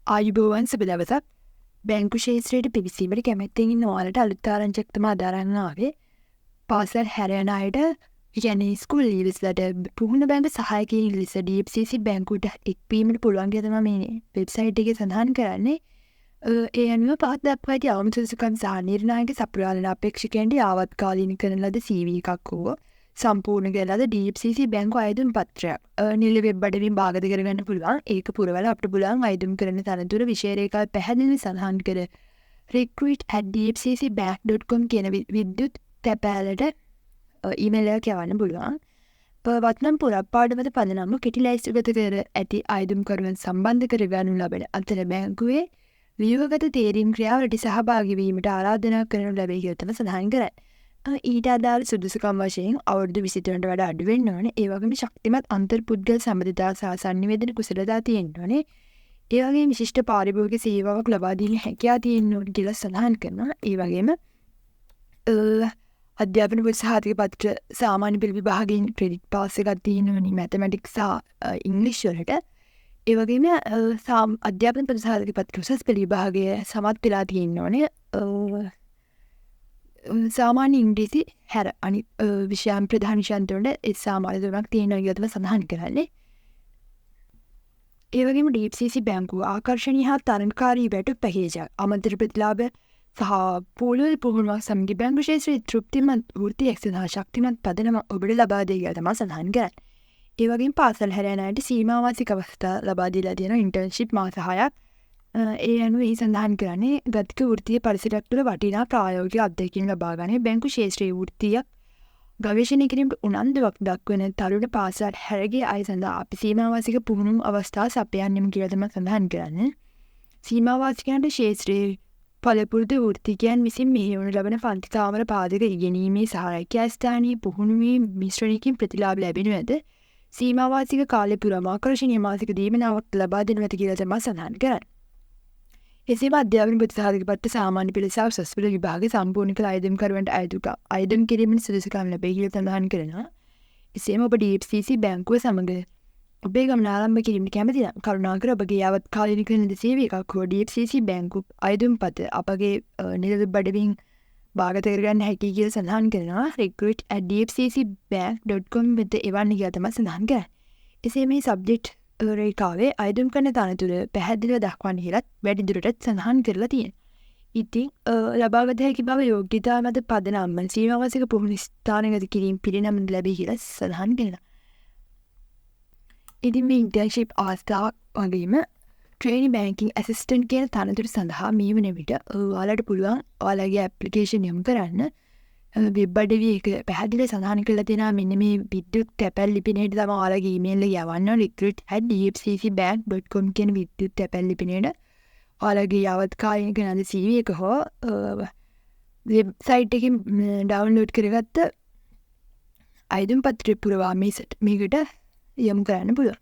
ආයුබෝවන් සුබ දවසක්. බැංකු ශේත්‍රයට පිවිසීමට කැමැත්තෙන් ඉන්න ඔයාලට අලුත් ආරංචියක් තමයි අදාරන්න ආවේ. පාසල් හැරයන අයට කියන්නේ ස්කූල් ලීව්ස්ලට පුහුණු බැංකු සහායකයින් ලෙස DFCC බැංකුවට එක්වීමට පුළුවන් කියලා තමයි මේ වෙබ්සයිට් එකේ සඳහන් කරන්නේ. ඒ අනුව පහත දක්වා ඇති අවම සුදුසුකම් සහ නිර්ණායක සපුරාලන අපේක්ෂකයන්ට යාවත්කාලීන කරන ලද CV එකක් වූ සම්පූර්ණ කළ ලද DFCC බැංකු අයදුම් පත්‍රයක් නිල වෙබ් අඩවියෙන් භාගත කරගන්න පුළුවන්. ඒක පුරවලා අපිට පුළුවන් අයදුම් කරන තනතුර විෂය රේඛාව පැහැදිලිව සඳහන් කර recruit@dfccbank.com කියන විද්‍යුත් තැපෑලට ඊමේල් එකක් යවන්න පුළුවන්. වත්නම් පුරප්පාඩමද පදනම කෙටි ලැයිස්තුගත කර ඇති අයදුම්කරුවන් සම්බන්ධ කරගනු ලබන අතර බැංකුවේ ව්‍යුහගත තේරීම් ක්‍රියාවලට සහභාගී වීමට ආරාධනා කරනු ලැබේ කියලා තමයි සඳහන් කරන්නේ. ඊට අදාළ සුදුසුකම් වශයෙන් අවුරුදු 23ට වඩා අඩු වෙන්න ඕනේ. ඒ වගේම ශක්තිමත් අන්තර්පුද්ගල සම්බන්ධතා සහ සංනිවේදන කුසලතා තියෙන්න ඕනේ. ඒ වගේම විශිෂ්ට පාරිභෝගික සේවාවක් ලබා දීම හැකියාව තියෙන්න ඕනේ කියලා සඳහන් කරනවා. ඒ වගේම අධ්‍යාපන පුස්තකාතික පත්‍ර සාමාන්‍ය පෙළ විභාගයෙන් ක්‍රෙඩිට් පාස් එකක් තියෙන්න ඕනේ මැතමැටික්ස් සහ ඉංග්‍රීසි වලට. ඒ වගේම අධ්‍යාපන පුස්තකාතික පත්‍ර උසස් පෙළ විභාගය සමත් වෙලා තියෙන්න ඕනේ. සාමාන්‍ය ඉංග්‍රීසි හැර අනිත් විෂයන් ප්‍රධාන විෂයන් තුනට ඒ සාමාන්‍ය තුනක් තියෙනවා කියලා තමයි සඳහන් කරන්නේ. ඒ වගේම DFCC බැංකුව ආකර්ෂණීය හා තරඟකාරී වැටුප් පැකේජයක් අමතර ප්‍රතිලාභ සහ පොළොල් පුහුණුවක් සමග බැංකු ක්ෂේත්‍රයේ තෘප්තිමත් වෘත්තියක් සඳහා ශක්තිමත් පදනම ඔබට ලබා දෙයි කියලා තමයි සඳහන් කරන්නේ. ඒ වගේම පාසල් හැරයන අයට සීමාවාසික අවස්ථා ලබා දීලා තියෙන ඉන්ටර්න්ෂිප් මාස 6ක් ඒ අනුව ඒ සඳහන් කරන්නේ ගතික වෘත්තීය පරිසරයක් තුළ වටිනා ප්‍රායෝගික අත්දැකීම් ලබා ගන්න බැංකු ක්ෂේත්‍රයේ වෘත්තීය ගවේෂණය කිරීමට උනන්දුවක් දක්වන තරුණ පාසල් හැරගිය අය සඳහා අපි සීමාවාසික පුහුණු අවස්ථා සපයන්නෙමු කියලා තමයි සඳහන් කරන්නේ. සීමාවාසිකයන්ට ක්ෂේත්‍රයේ පළපුරුදු වෘත්තිකයන් විසින් මෙහෙයවනු ලබන පන්ති කාමර පාදක ඉගෙනීමේ සහ රැකියාස්ථානීය පුහුණුවීම් මිශ්‍රණයකින් ප්‍රතිලාභ ලැබෙනු ඇත. සීමාවාසික කාලය පුරාම ආකර්ෂණීය මාසික දීමනාවක් ලබා දෙනු ඇත කියලා තමයි සඳහන් කරන්නේ. එසේම අධ්‍යාපන ප්‍රතිසාධක පත්‍ර සාමාන්‍ය පෙළ සහ උසස් පෙළ විභාග සම්පූර්ණ කළ අයදුම්කරුවන්ට අයදුම් කිරීමේ සුදුසුකම් ලැබේ කියලා සඳහන් කරනවා. එසේම ඔබ DFCC බැංකුව සමග ඔබේ ගමන ආරම්භ කිරීමට කැමති නම් කරුණාකර ඔබගේ යාවත්කාලින කරන CV එකක් හෝ DFCC බැංකු අයදුම්පත අපගේ නිල වෙබ් අඩවියෙන් භාගත කරගන්න හැකි කියලා සඳහන් කරනවා. recruit@dfccbank.com වෙත එවන්න කියලා තමයි සඳහන් කරන්නේ. එසේ මේ සබ්ජෙක්ට් රේඛාවේ අයදුම් කරන තනතුර පැහැදිලිව දක්වන්න හිලත් වැඩිදුරටත් සඳහන් කරලා තියෙනවා. ඉතින් ලබාගත හැකි බව යෝග්‍යතා මත පදනම්ම සීමාවාසික පුහුණු ස්ථානගත කිරීම පිරිනමන ලැබී කියලා සඳහන් කරනවා. ඉතින් මේ ඉන්ටර්න්ෂිප් අවස්ථාවක් වගේම ට්‍රේනි බැංකින් ඇසිස්ටන්ට් කියන තනතුර සඳහා මේ වන විට ඔයාලට පුළුවන් ඔයාලගේ ඇප්ලිකේෂන් යොමු කරන්න. වෙබ් අඩවිය එක පැහැදිලිව සඳහන් කරලා තියෙනවා මෙන්න මේ විද්‍යුත් තැපැල් ලිපිනයට තමයි ඔයාලගේ ඊමේල් එක යවන්න recruit@dfccbank.com කියන විද්‍යුත් තැපැල් ලිපිනයට ඔයාලගේ යාවත්කාලික නද CV එක හෝ වෙබ්සයිට් එකකින් ඩවුන්ලෝඩ් කරගත්ත අයදුම් පත්‍රය පුරවා මේකට යොමු කරන්න පුළුවන්.